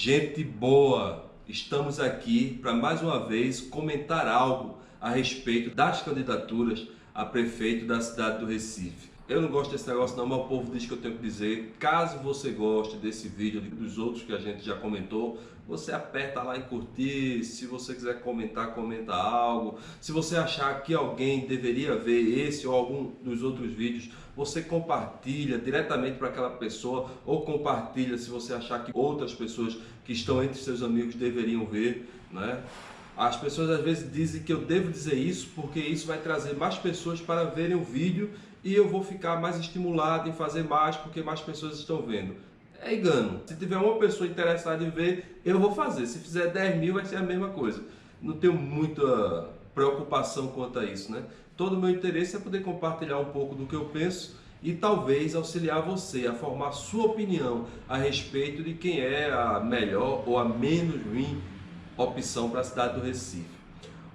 Gente boa, estamos aqui para mais uma vez comentar algo a respeito das candidaturas a prefeito da cidade do Recife. Eu não gosto desse negócio não, mas o povo diz que eu tenho que dizer. Caso você goste desse vídeo e dos outros que a gente já comentou, você aperta lá em curtir. Se você quiser comentar, comenta algo. Se você achar que alguém deveria ver esse ou algum dos outros vídeos, você compartilha diretamente para aquela pessoa, ou compartilha se você achar que outras pessoas que estão entre seus amigos deveriam ver, né? As pessoas às vezes dizem que eu devo dizer isso porque isso vai trazer mais pessoas para verem o vídeo e eu vou ficar mais estimulado em fazer mais porque mais pessoas estão vendo. É engano. Se tiver uma pessoa interessada em ver, eu vou fazer. Se fizer 10 mil vai ser a mesma coisa. Não tenho muita preocupação quanto a isso, né? Todo o meu interesse é poder compartilhar um pouco do que eu penso e talvez auxiliar você a formar sua opinião a respeito de quem é a melhor ou a menos ruim opção para a cidade do Recife.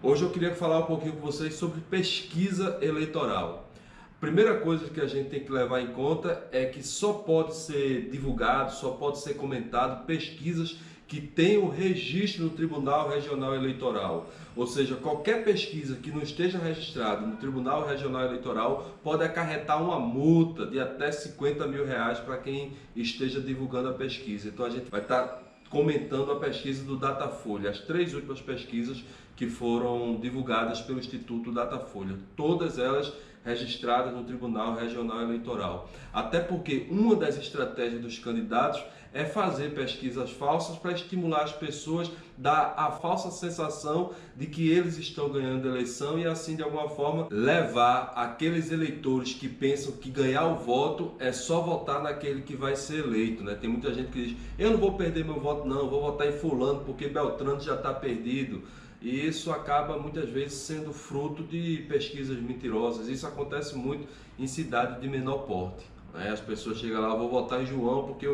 Hoje eu queria falar um pouquinho com vocês sobre pesquisa eleitoral. Primeira coisa que a gente tem que levar em conta é que só pode ser divulgado, só pode ser comentado pesquisas que tenham registro no Tribunal Regional Eleitoral. Ou seja, qualquer pesquisa que não esteja registrada no Tribunal Regional Eleitoral pode acarretar uma multa de até 50 mil reais para quem esteja divulgando a pesquisa. Então a gente vai estar comentando a pesquisa do Datafolha, as 3 últimas pesquisas que foram divulgadas pelo Instituto Datafolha, todas elas registradas no Tribunal Regional Eleitoral. Até porque uma das estratégias dos candidatos é fazer pesquisas falsas para estimular as pessoas, dar a falsa sensação de que eles estão ganhando a eleição e assim de alguma forma levar aqueles eleitores que pensam que ganhar o voto é só votar naquele que vai ser eleito, né? Tem muita gente que diz, eu não vou perder meu voto não, vou votar em fulano porque Beltrano já está perdido. E isso acaba muitas vezes sendo fruto de pesquisas mentirosas. Isso acontece muito em cidades de menor porte. As pessoas chegam lá, vou votar em João porque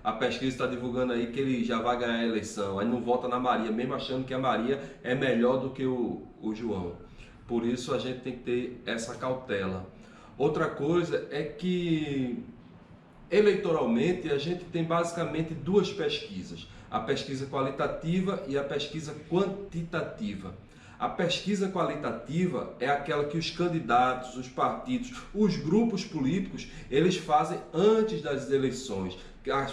a pesquisa está divulgando aí que ele já vai ganhar a eleição. Aí não vota na Maria, mesmo achando que a Maria é melhor do que o João. Por isso a gente tem que ter essa cautela. Outra coisa é que eleitoralmente a gente tem basicamente 2 pesquisas. A pesquisa qualitativa e a pesquisa quantitativa. A pesquisa qualitativa é aquela que os candidatos, os partidos, os grupos políticos, eles fazem antes das eleições.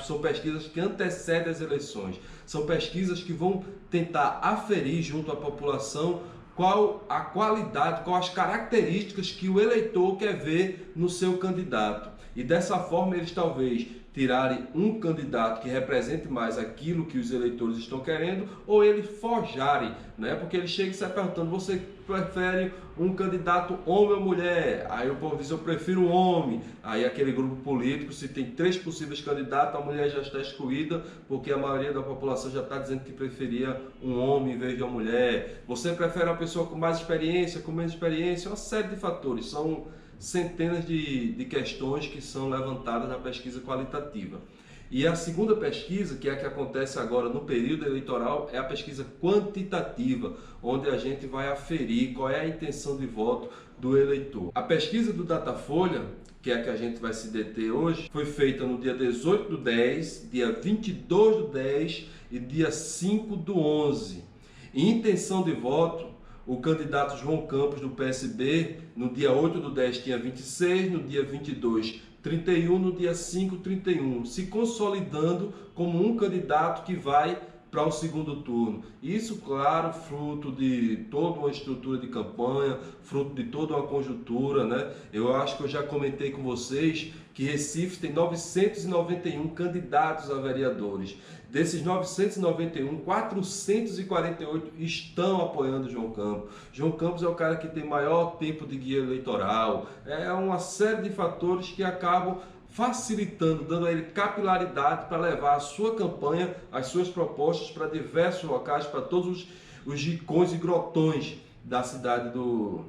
São pesquisas que antecedem as eleições. São pesquisas que vão tentar aferir junto à população qual a qualidade, quais as características que o eleitor quer ver no seu candidato. E dessa forma eles talvez tirarem um candidato que represente mais aquilo que os eleitores estão querendo, ou eles forjarem, né? Porque eles chegam se perguntando, você prefere um candidato homem ou mulher? Aí o povo diz, eu prefiro um homem. Aí aquele grupo político, se tem 3 possíveis candidatos, a mulher já está excluída, porque a maioria da população já está dizendo que preferia um homem em vez de uma mulher. Você prefere uma pessoa com mais experiência, com menos experiência? Uma série de fatores, são centenas de questões que são levantadas na pesquisa qualitativa. E a segunda pesquisa, que é a que acontece agora no período eleitoral, é a pesquisa quantitativa, onde a gente vai aferir qual é a intenção de voto do eleitor. A pesquisa do Datafolha, que é a que a gente vai se deter hoje, foi feita no dia 18/10, dia 22/10 e dia 5/11. E intenção de voto, o candidato João Campos do PSB, no dia 8/10 tinha 26, no dia 22, 31, no dia 5, 31, se consolidando como um candidato que vai para o segundo turno. Isso, claro, fruto de toda uma estrutura de campanha, fruto de toda uma conjuntura, né? Eu acho que eu já comentei com vocês que Recife tem 991 candidatos a vereadores. Desses 991, 448 estão apoiando João Campos. João Campos é o cara que tem maior tempo de guia eleitoral. É uma série de fatores que acabam facilitando, dando a ele capilaridade para levar a sua campanha, as suas propostas para diversos locais, para todos os rincões e grotões da cidade do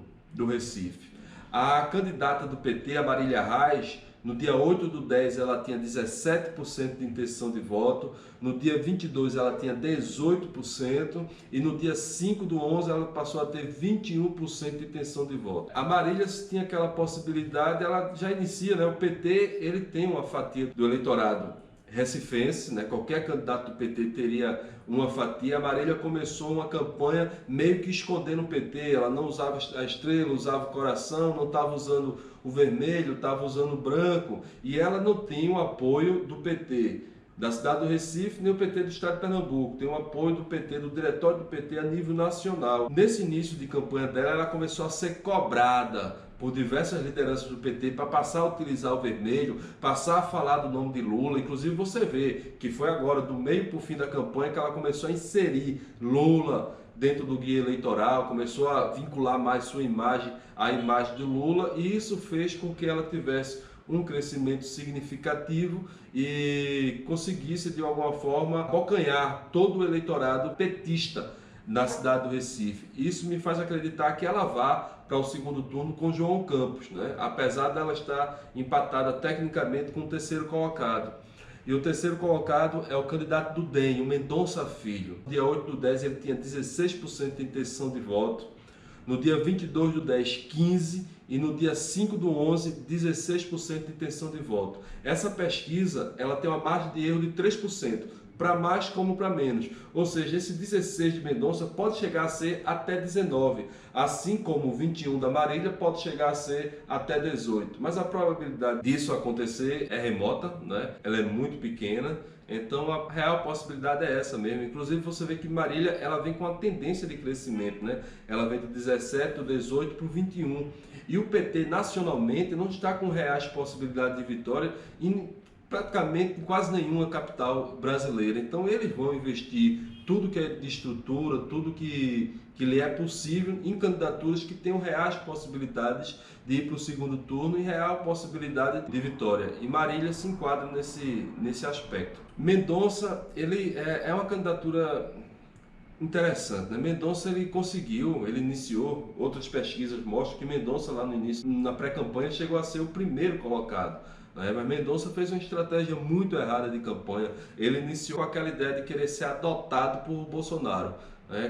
Recife. A candidata do PT, a Marília Reis, no dia 8/10 ela tinha 17% de intenção de voto, no dia 22 ela tinha 18% e no dia 5/11 ela passou a ter 21% de intenção de voto. A Marília tinha aquela possibilidade, ela já inicia, né? O PT ele tem uma fatia do eleitorado recifense, né? Qualquer candidato do PT teria uma fatia. A Marília começou uma campanha meio que escondendo o PT, ela não usava a estrela, usava o coração, não estava usando o vermelho, estava usando o branco, e ela não tinha o apoio do PT da cidade do Recife, nem o PT do estado de Pernambuco, tem o apoio do PT, do diretório do PT a nível nacional. Nesse início de campanha dela, ela começou a ser cobrada por diversas lideranças do PT para passar a utilizar o vermelho, passar a falar do nome de Lula. Inclusive você vê que foi agora, do meio para o fim da campanha, que ela começou a inserir Lula dentro do guia eleitoral, começou a vincular mais sua imagem à imagem de Lula, e isso fez com que ela tivesse um crescimento significativo e conseguisse de alguma forma abocanhar todo o eleitorado petista na cidade do Recife. Isso me faz acreditar que ela vá para o segundo turno com João Campos, né? Apesar dela estar empatada tecnicamente com o terceiro colocado. E o terceiro colocado é o candidato do DEM, o Mendonça Filho. No dia 8/10 ele tinha 16% de intenção de voto. No dia 22/10, 15%, e no dia 5/11, 16% de intenção de voto. Essa pesquisa ela tem uma margem de erro de 3%, para mais como para menos. Ou seja, esse 16 de Mendonça pode chegar a ser até 19, assim como o 21 da Marília pode chegar a ser até 18. Mas a probabilidade disso acontecer é remota, né? Ela é muito pequena. Então a real possibilidade é essa mesmo. Inclusive você vê que Marília ela vem com uma tendência de crescimento, né? Ela vem de 17, do 18 para o 21. E o PT nacionalmente não está com reais possibilidade de vitória em praticamente quase nenhuma capital brasileira. Então eles vão investir tudo que é de estrutura, tudo que lhe é possível em candidaturas que tenham reais possibilidades de ir para o segundo turno e real possibilidade de vitória. E Marília se enquadra nesse aspecto. Mendonça, ele é uma candidatura interessante, né? Mendonça ele iniciou, outras pesquisas mostram que Mendonça lá no início, na pré-campanha, chegou a ser o primeiro colocado. Mas Mendonça fez uma estratégia muito errada de campanha. Ele iniciou com aquela ideia de querer ser adotado por Bolsonaro.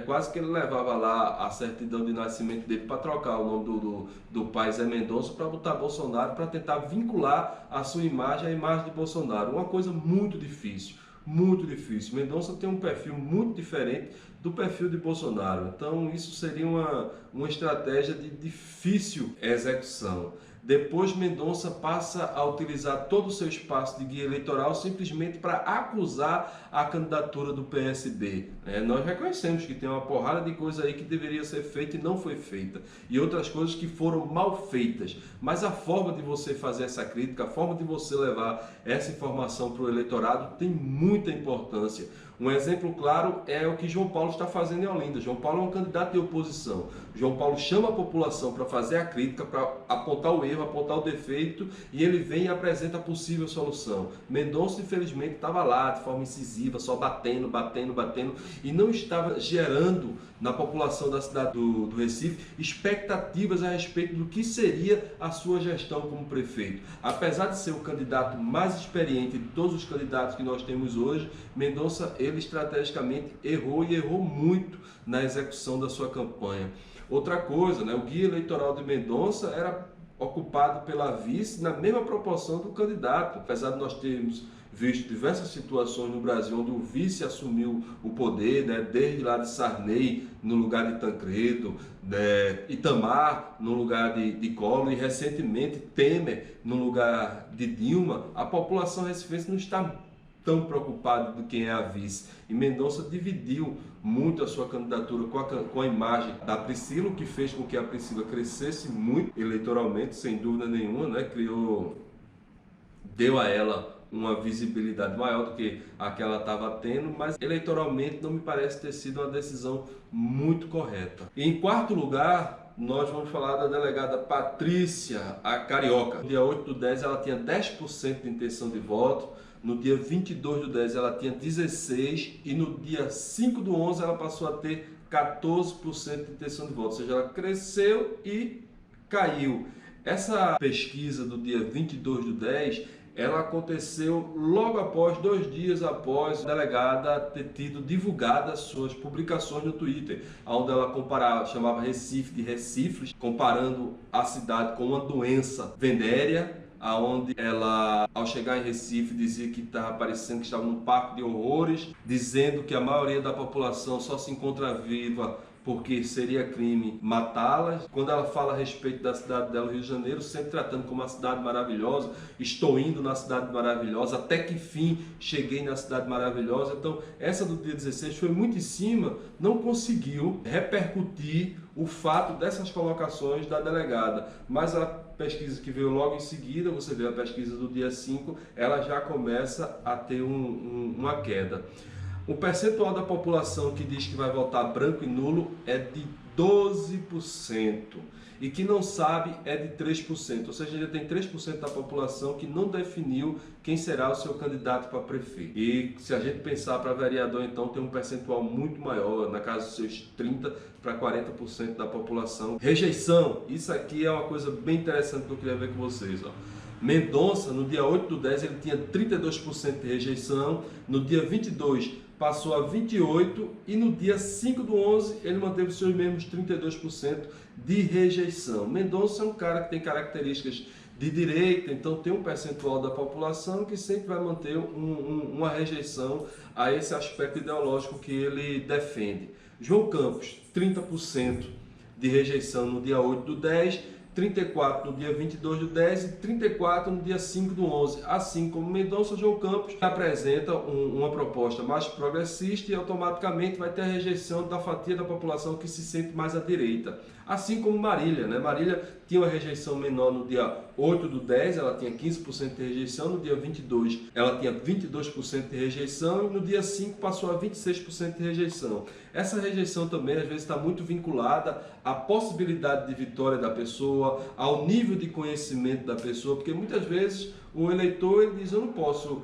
Quase que ele levava lá a certidão de nascimento dele para trocar o nome do pai Zé Mendonça para botar Bolsonaro, para tentar vincular a sua imagem à imagem de Bolsonaro. Uma coisa muito difícil. Muito difícil. Mendonça tem um perfil muito diferente do perfil de Bolsonaro. Então isso seria uma estratégia de difícil execução. Depois Mendonça passa a utilizar todo o seu espaço de guia eleitoral simplesmente para acusar a candidatura do PSB. Nós reconhecemos que tem uma porrada de coisa aí que deveria ser feita e não foi feita. E outras coisas que foram mal feitas. Mas a forma de você fazer essa crítica, a forma de você levar essa informação para o eleitorado tem muita importância. Um exemplo claro é o que João Paulo está fazendo em Olinda. João Paulo é um candidato de oposição. João Paulo chama a população para fazer a crítica, para apontar o erro, apontar o defeito, e ele vem e apresenta a possível solução. Mendonça, infelizmente, estava lá de forma incisiva, só batendo, e não estava gerando na população da cidade do Recife expectativas a respeito do que seria a sua gestão como prefeito. Apesar de ser o candidato mais experiente de todos os candidatos que nós temos hoje, Mendonça, ele estrategicamente errou e errou muito na execução da sua campanha. Outra coisa, o guia eleitoral de Mendonça era ocupado pela vice na mesma proporção do candidato. Apesar de nós termos visto diversas situações no Brasil onde o vice assumiu o poder, desde lá de Sarney no lugar de Tancredo, Itamar no lugar de Collor e recentemente Temer no lugar de Dilma, a população recifense não está tão preocupado de quem é a vice. E Mendonça dividiu muito a sua candidatura com a imagem da Priscila, o que fez com que a Priscila crescesse muito eleitoralmente, sem dúvida nenhuma, deu a ela uma visibilidade maior do que a que ela estava tendo, mas eleitoralmente não me parece ter sido uma decisão muito correta. E em quarto lugar, nós vamos falar da delegada Patrícia, a carioca. No dia 8/10 ela tinha 10% de intenção de voto, no dia 22/10 ela tinha 16% e no dia 5/11 ela passou a ter 14% de intenção de voto, ou seja, ela cresceu e caiu. Essa pesquisa do dia 22/10 ela aconteceu logo após, 2 dias após a delegada ter tido divulgadas suas publicações no Twitter, onde ela chamava Recife de Recifres, comparando a cidade com uma doença venérea, aonde ela, ao chegar em Recife, dizia que estava parecendo que estava num parque de horrores, dizendo que a maioria da população só se encontra viva porque seria crime matá-las. Quando ela fala a respeito da cidade dela, Rio de Janeiro, sempre tratando como uma cidade maravilhosa, estou indo na cidade maravilhosa, até que enfim cheguei na cidade maravilhosa. Então, essa do dia 16 foi muito em cima, não conseguiu repercutir o fato dessas colocações da delegada, mas a pesquisa que veio logo em seguida, você vê a pesquisa do dia 5, ela já começa a ter uma queda. O percentual da população que diz que vai votar branco e nulo é de 12%, e que não sabe é de 3%, ou seja, ainda tem 3% da população que não definiu quem será o seu candidato para prefeito. E se a gente pensar para vereador, então tem um percentual muito maior, na casa dos seus 30% para 40% da população. Rejeição, isso aqui é uma coisa bem interessante que eu queria ver com vocês, ó. Mendonça, no dia 8/10, ele tinha 32% de rejeição, no dia 22 passou a 28% e no dia 5/11 ele manteve os seus mesmos 32% de rejeição. Mendonça é um cara que tem características de direita, então tem um percentual da população que sempre vai manter uma rejeição a esse aspecto ideológico que ele defende. João Campos, 30% de rejeição no dia 8/10, 34% no dia 22/10 e 34% no dia 5/11. Assim como Mendonça, João Campos apresenta uma proposta mais progressista e automaticamente vai ter a rejeição da fatia da população que se sente mais à direita. Assim como Marília, né? Marília tinha uma rejeição menor no dia 8/10, ela tinha 15% de rejeição, no dia 22 ela tinha 22% de rejeição e no dia 5 passou a 26% de rejeição. Essa rejeição também às vezes está muito vinculada à possibilidade de vitória da pessoa, ao nível de conhecimento da pessoa, porque muitas vezes o eleitor ele diz: eu não posso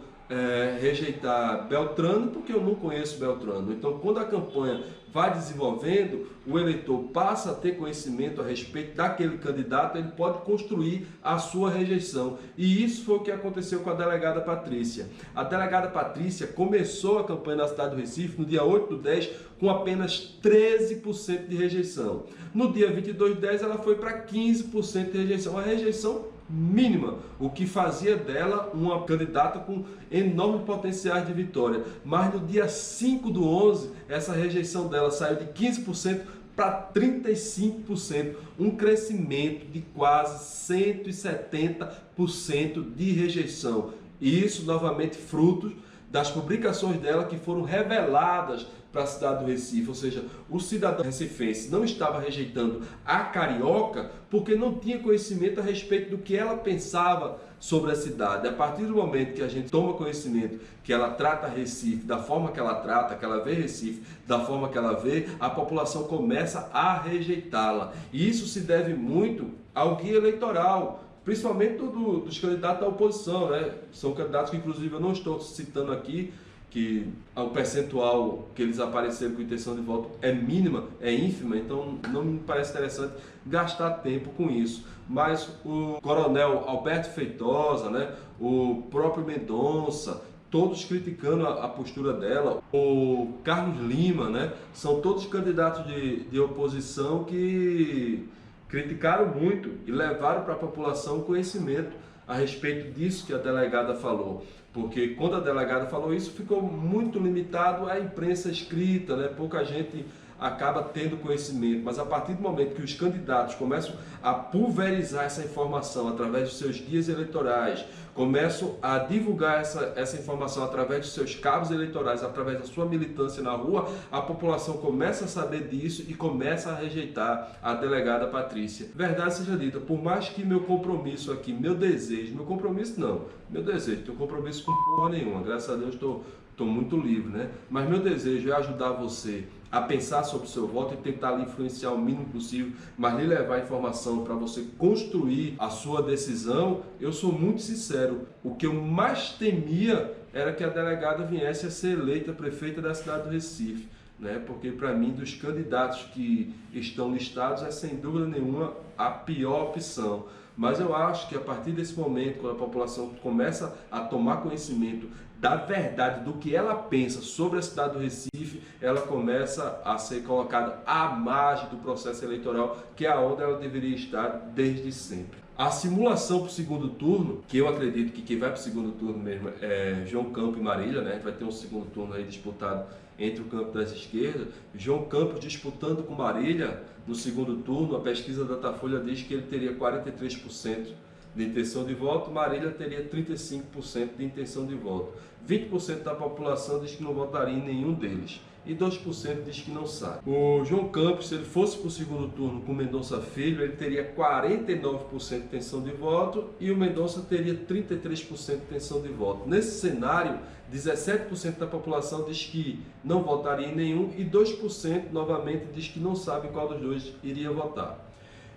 rejeitar Beltrano porque eu não conheço Beltrano. Então, quando a campanha vai desenvolvendo, o eleitor passa a ter conhecimento a respeito daquele candidato, ele pode construir a sua rejeição. E isso foi o que aconteceu com a delegada Patrícia. A delegada Patrícia começou a campanha na cidade do Recife no dia 8/10 com apenas 13% de rejeição. No dia 22/10 ela foi para 15% de rejeição, uma rejeição mínima, o que fazia dela uma candidata com enorme potenciais de vitória. Mas no dia 5/11, essa rejeição dela saiu de 15% para 35%, um crescimento de quase 170% de rejeição. E isso novamente fruto das publicações dela que foram reveladas para a cidade do Recife, ou seja, o cidadão recifense não estava rejeitando a carioca porque não tinha conhecimento a respeito do que ela pensava sobre a cidade. A partir do momento que a gente toma conhecimento que ela trata Recife da forma que ela trata, que ela vê Recife da forma que ela vê, a população começa a rejeitá-la. E isso se deve muito ao guia eleitoral, principalmente dos candidatos da oposição, né? São candidatos que inclusive eu não estou citando aqui, que o percentual que eles apareceram com intenção de voto é mínima, é ínfima, então não me parece interessante gastar tempo com isso. Mas o coronel Alberto Feitosa, né, o próprio Mendonça, todos criticando a postura dela, o Carlos Lima, né, são todos candidatos de oposição que criticaram muito e levaram para a população conhecimento a respeito disso que a delegada falou. Porque quando a delegada falou isso, ficou muito limitado à imprensa escrita, né? Pouca gente acaba tendo conhecimento, mas a partir do momento que os candidatos começam a pulverizar essa informação através dos seus guias eleitorais, começam a divulgar essa informação através dos seus cabos eleitorais, através da sua militância na rua, a população começa a saber disso e começa a rejeitar a delegada Patrícia. Verdade seja dita, por mais que meu compromisso aqui, meu desejo, meu compromisso não, meu desejo, tenho compromisso com porra nenhuma, graças a Deus estou muito livre, né? Mas meu desejo é ajudar você a pensar sobre o seu voto e tentar lhe influenciar o mínimo possível, mas lhe levar informação para você construir a sua decisão. Eu sou muito sincero, o que eu mais temia era que a delegada viesse a ser eleita prefeita da cidade do Recife. né? Porque para mim, dos candidatos que estão listados, é sem dúvida nenhuma a pior opção. Mas eu acho que a partir desse momento, quando a população começa a tomar conhecimento da verdade, do que ela pensa sobre a cidade do Recife, ela começa a ser colocada à margem do processo eleitoral, que é onde ela deveria estar desde sempre. A simulação para o segundo turno, que eu acredito que quem vai para o segundo turno mesmo é João Campos e Marília, né? Vai ter um segundo turno aí disputado entre o campo das esquerdas. João Campos disputando com Marília no segundo turno, a pesquisa da Datafolha diz que ele teria 43% de intenção de voto, Marília teria 35% de intenção de voto. 20% da população diz que não votaria em nenhum deles e 2% diz que não sabe. O João Campos, se ele fosse para o segundo turno com Mendonça Filho, ele teria 49% de intenção de voto e o Mendonça teria 33% de intenção de voto. Nesse cenário, 17% da população diz que não votaria em nenhum e 2% novamente diz que não sabe qual dos dois iria votar.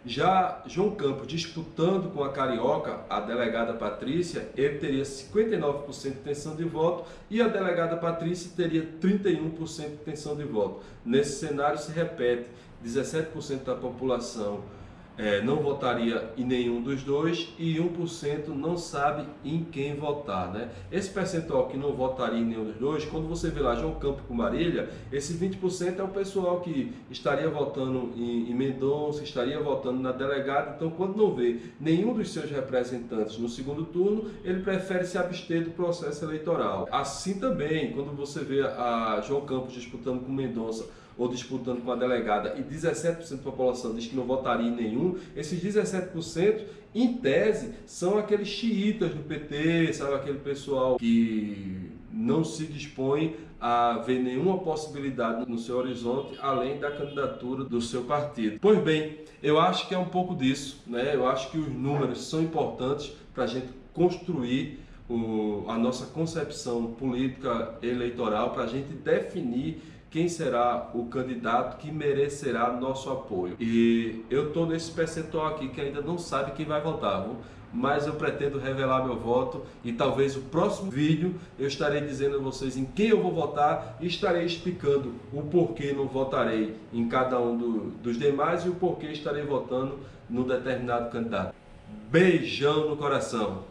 Já João Campos disputando com a carioca, a delegada Patrícia, ele teria 59% de intenção de voto e a delegada Patrícia teria 31% de intenção de voto. Nesse cenário se repete, 17% da população não votaria em nenhum dos dois e 1% não sabe em quem votar, né? Esse percentual que não votaria em nenhum dos dois, quando você vê lá João Campos com Marília, esse 20% é o pessoal que estaria votando em Mendonça, estaria votando na delegada. Então, quando não vê nenhum dos seus representantes no segundo turno, ele prefere se abster do processo eleitoral. Assim também, quando você vê a João Campos disputando com Mendonça ou disputando com a delegada e 17% da população diz que não votaria em nenhum, esses 17%, em tese, são aqueles xiitas do PT, sabe, aquele pessoal que não se dispõe a ver nenhuma possibilidade no seu horizonte, além da candidatura do seu partido. Pois bem, eu acho que é um pouco disso, né? Eu acho que os números são importantes para a gente construir a nossa concepção política eleitoral, para a gente definir quem será o candidato que merecerá nosso apoio. E eu estou nesse percentual aqui que ainda não sabe quem vai votar, viu? Mas eu pretendo revelar meu voto e talvez o próximo vídeo eu estarei dizendo a vocês em quem eu vou votar e estarei explicando o porquê não votarei em cada um dos demais e o porquê estarei votando num determinado candidato. Beijão no coração!